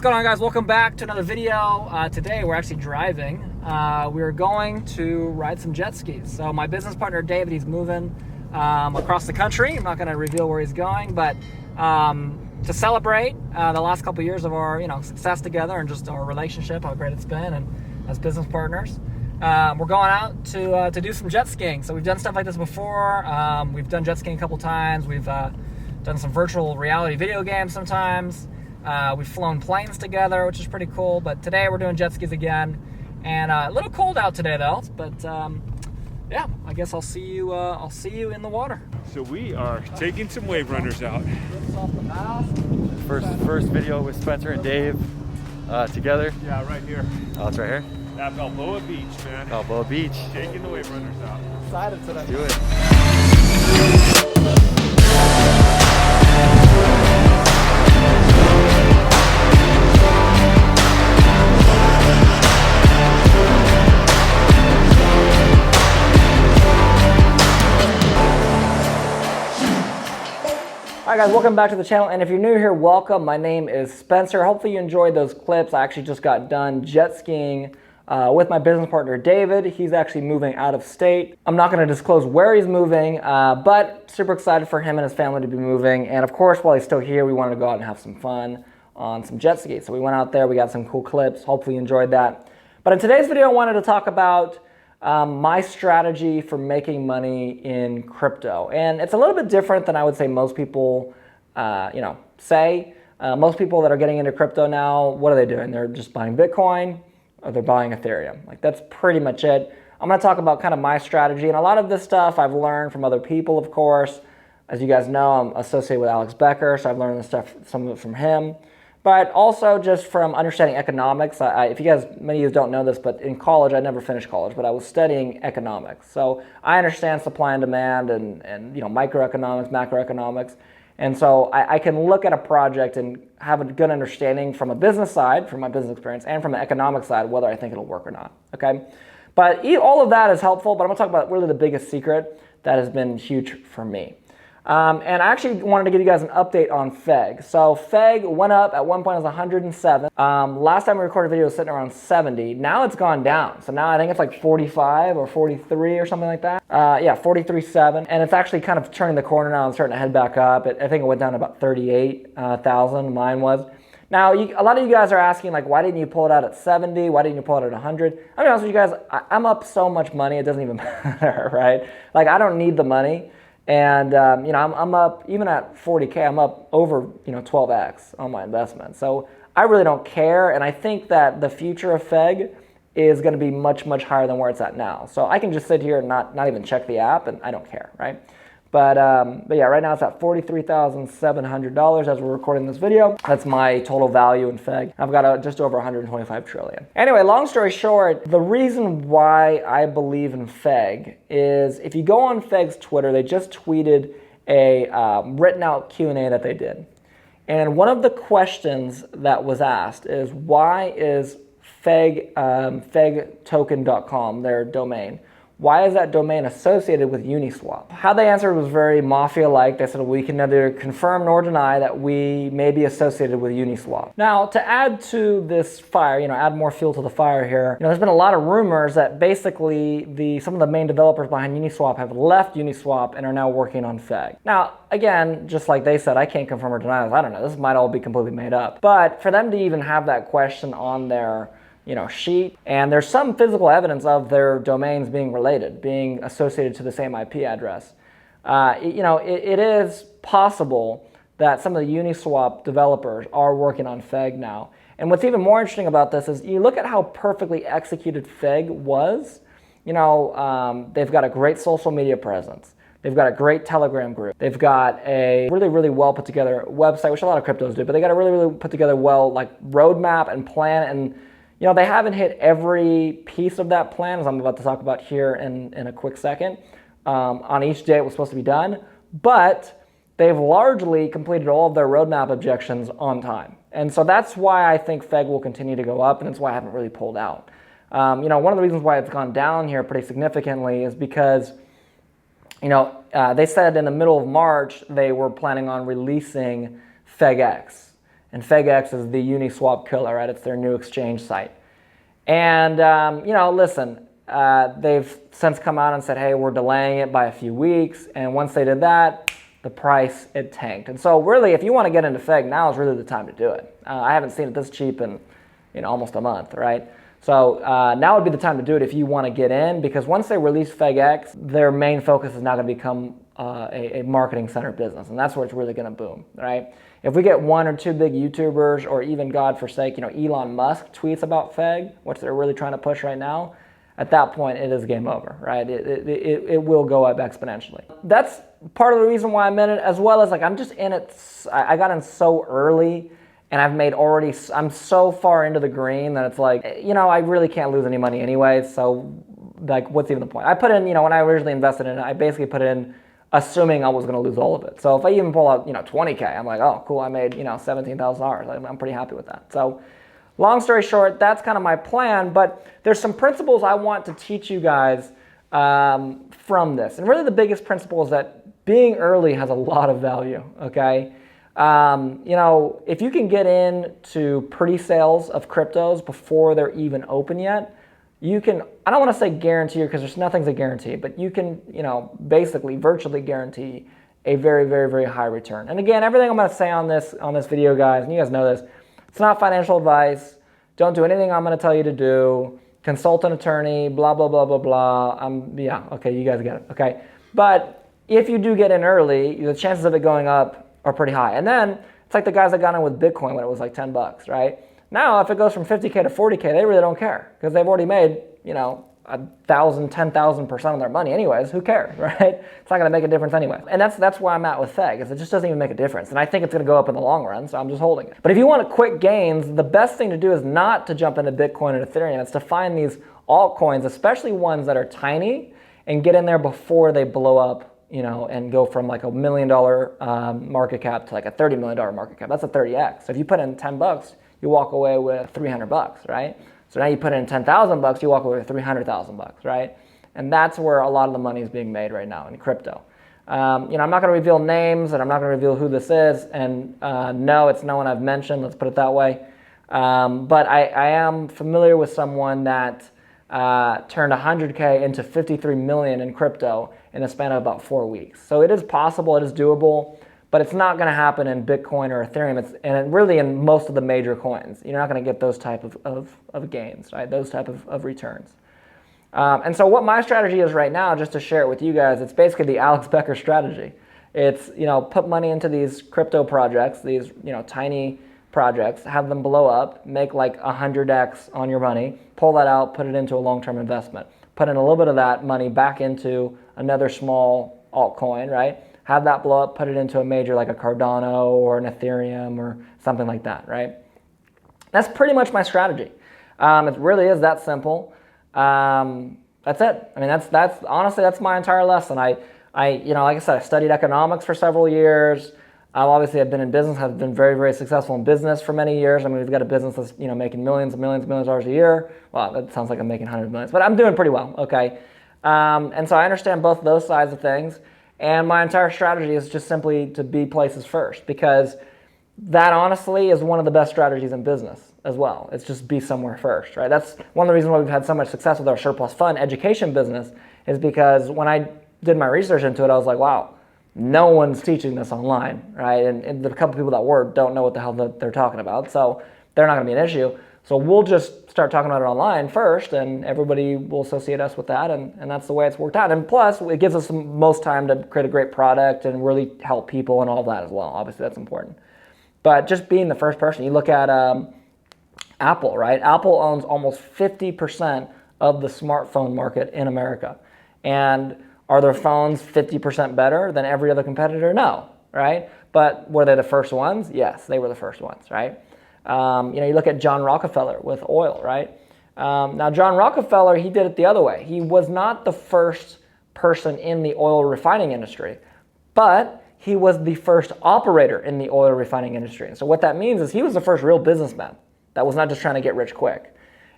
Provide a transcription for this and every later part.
What's going on, guys? Welcome back to another video. Today we're actually driving. We're going to ride some jet skis. So my business partner David, he's moving across the country. I'm not going to reveal where he's going, but to celebrate the last couple of years of our success together and just our relationship, how great it's been, and as business partners, we're going out to do some jet skiing. So we've done stuff like this before. We've done jet skiing a couple times. We've done some virtual reality video games sometimes. We've flown planes together, which is pretty cool. But today we're doing jet skis again, and a little cold out today though. But yeah, I guess I'll see you in the water. So we are taking some wave runners out. Off the mask. First video with Spencer and Dave together. Yeah, right here. Oh, it's right here. At Balboa Beach, man. Balboa Beach. Taking the wave runners out. Excited today. Do it. All right, guys, welcome back to the channel, and if you're new here, welcome. My name is Spencer. Hopefully you enjoyed those clips. I actually just got done jet skiing with my business partner David. He's actually moving out of state. I'm not going to disclose where he's moving, but super excited for him and his family to be moving. And of course, while he's still here, we wanted to go out and have some fun on some jet skis. So we went out there, we got some cool clips. Hopefully you enjoyed that. But in today's video, I wanted to talk about my strategy for making money in crypto. And it's a little bit different than I would say most people say. Most people that are getting into crypto now, what are they doing? They're just buying Bitcoin or they're buying Ethereum. Like, that's pretty much it. I'm going to talk about kind of my strategy, and a lot of this stuff I've learned from other people, of course. As you guys know, I'm associated with Alex Becker, so I've learned this stuff, some of it from him. But also just from understanding economics. If you guys, many of you don't know this, but in college, I never finished college, but I was studying economics. So I understand supply and demand and microeconomics, macroeconomics. And so I can look at a project and have a good understanding from a business side, from my business experience, and from an economic side, whether I think it'll work or not, okay? But all of that is helpful, but I'm gonna talk about really the biggest secret that has been huge for me. And I actually wanted to give you guys an update on FEG. So FEG went up. At one point it was 107. Last time we recorded a video it was sitting around 70. Now it's gone down. So now I think it's like 45 or 43 or something like that. Yeah, 43.7. And it's actually kind of turning the corner now and starting to head back up. I think it went down to about 38,000, mine was. Now, a lot of you guys are asking, like, why didn't you pull it out at 70? Why didn't you pull it at 100? I'll be honest with you guys, I'm up so much money, it doesn't even matter, right? Like, I don't need the money. And I'm up, even at 40K, I'm up over 12x on my investment. So I really don't care, and I think that the future of FEG is going to be much, much higher than where it's at now. So I can just sit here and not even check the app, and I don't care, right? But yeah, right now it's at $43,700 as we're recording this video. That's my total value in FEG. I've got just over 125 trillion. Anyway, long story short, the reason why I believe in FEG is if you go on FEG's Twitter, they just tweeted a written out Q&A that they did. And one of the questions that was asked is, why is FEGtoken.com, their domain, why is that domain associated with Uniswap? How they answered was very mafia-like. They said, we can neither confirm nor deny that we may be associated with Uniswap. Now, to add to this fire, add more fuel to the fire here, there's been a lot of rumors that basically some of the main developers behind Uniswap have left Uniswap and are now working on FEG. Now, again, just like they said, I can't confirm or deny this. I don't know. This might all be completely made up. But for them to even have that question on their sheet, and there's some physical evidence of their domains being related, being associated to the same IP address. It is possible that some of the Uniswap developers are working on FEG now. And what's even more interesting about this is you look at how perfectly executed FEG was. They've got a great social media presence. They've got a great Telegram group. They've got a really, really well put together website, which a lot of cryptos do, but they got a really, really put together roadmap and plan. And they haven't hit every piece of that plan, as I'm about to talk about here in a quick second, on each day it was supposed to be done, but they've largely completed all of their roadmap objections on time. And so that's why I think FEG will continue to go up, and that's why I haven't really pulled out. One of the reasons why it's gone down here pretty significantly is because they said in the middle of March they were planning on releasing FEG EX. And FEG EX is the Uniswap killer, right? It's their new exchange site. And, listen, they've since come out and said, hey, we're delaying it by a few weeks. And once they did that, the price, it tanked. And so really, if you want to get into FEG, now is really the time to do it. I haven't seen it this cheap in almost a month, right? So now would be the time to do it if you want to get in, because once they release FEG EX, their main focus is now going to become a marketing center business, and that's where it's really going to boom, right? If we get one or two big YouTubers, or even, God forsake, Elon Musk tweets about FEG, which they're really trying to push right now, at that point it is game over, right? It will go up exponentially. That's part of the reason why I'm in it, as well as I'm just in it. I got in so early, and I'm so far into the green that it's I really can't lose any money anyway. So what's even the point? I put in, when I originally invested in it, I basically put in assuming I was going to lose all of it. So if I even pull out, 20K, I'm like, oh, cool, I made, $17,000. I'm pretty happy with that. So long story short, that's kind of my plan, but there's some principles I want to teach you guys from this. And really the biggest principle is that being early has a lot of value, okay? If you can get into pre-sales of cryptos before they're even open yet, you can, I don't want to say guarantee, because there's nothing's a guarantee, but you can, basically virtually guarantee a very, very, very high return. And again, everything I'm going to say on this video, guys, and you guys know this, it's not financial advice. Don't do anything I'm going to tell you to do. Consult an attorney, blah, blah, blah, blah, blah. Okay, you guys get it, okay? But if you do get in early, the chances of it going up are pretty high. And then it's like the guys that got in with Bitcoin when it was like $10, right? Now, if it goes from 50K to 40K, they really don't care, because they've already made, 1,000, 10,000% of their money anyways. Who cares, right? It's not going to make a difference anyway. And that's where I'm at with FEG, is it just doesn't even make a difference. And I think it's going to go up in the long run, so I'm just holding it. But if you want quick gains, the best thing to do is not to jump into Bitcoin and Ethereum. It's to find these altcoins, especially ones that are tiny, and get in there before they blow up, and go from like $1 million market cap to like a $30 million market cap. That's a 30x. So if you put in $10, you walk away with $300, right? So now you put in $10,000, you walk away with $300,000, right? And that's where a lot of the money is being made right now in crypto. I'm not going to reveal names, and I'm not going to reveal who this is. And no, it's no one I've mentioned. Let's put it that way. But I am familiar with someone that turned 100K into 53 million in crypto in a span of about 4 weeks. So it is possible, it is doable, but it's not going to happen in Bitcoin or Ethereum. And really in most of the major coins. You're not going to get those type of gains, right? Those type of returns. And so what my strategy is right now, just to share it with you guys, it's basically the Alex Becker strategy. It's, put money into these crypto projects, these, tiny projects, have them blow up, make like 100x on your money, pull that out, put it into a long-term investment. Put in a little bit of that money back into another small altcoin, right? Have that blow up, put it into a major like a Cardano or an Ethereum or something like that, right? That's pretty much my strategy. It really is that simple. That's it. I mean, that's honestly, that's my entire lesson. I like I said, I studied economics for several years. Obviously, I've been in business, have been very, very successful in business for many years. I mean, we've got a business that's, making millions and millions and millions of dollars a year. Well, that sounds like I'm making hundreds of millions, but I'm doing pretty well, okay? And so I understand both those sides of things. And my entire strategy is just simply to be places first, because that honestly is one of the best strategies in business as well. It's just be somewhere first, right? That's one of the reasons why we've had so much success with our surplus fund education business, is because when I did my research into it, I was like, wow, no one's teaching this online, right? And the couple people that were don't know what the hell they're talking about. So they're not going to be an issue. So we'll just start talking about it online first, and everybody will associate us with that, and that's the way it's worked out. And plus, it gives us the most time to create a great product and really help people and all that as well. Obviously, that's important. But just being the first person, you look at Apple, right? Apple owns almost 50% of the smartphone market in America. And are their phones 50% better than every other competitor? No, right? But were they the first ones? Yes, they were the first ones, right? You look at John Rockefeller with oil, right? Now, John Rockefeller, he did it the other way. He was not the first person in the oil refining industry, but he was the first operator in the oil refining industry. And so what that means is he was the first real businessman that was not just trying to get rich quick.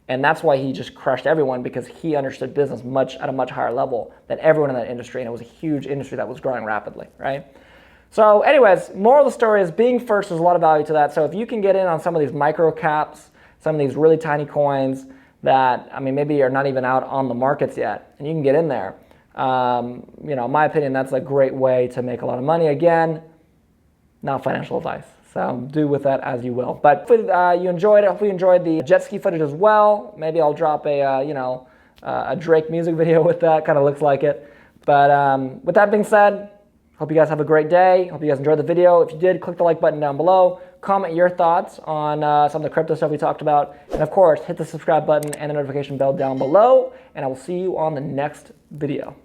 And that's why he just crushed everyone, because he understood business at a much higher level than everyone in that industry. And it was a huge industry that was growing rapidly, right? So anyways, moral of the story is being first, there's a lot of value to that. So if you can get in on some of these micro caps, some of these really tiny coins that, I mean, maybe are not even out on the markets yet, and you can get in there. You know, in my opinion, that's a great way to make a lot of money. Again, not financial advice. So do with that as you will. But hopefully you enjoyed it. Hopefully you enjoyed the jet ski footage as well. Maybe I'll drop a, you know, a Drake music video with that. Kind of looks like it. But with that being said, hope you guys have a great day. Hope you guys enjoyed the video. If you did, click the like button down below. Comment your thoughts on some of the crypto stuff we talked about. And of course, hit the subscribe button and the notification bell down below. And I will see you on the next video.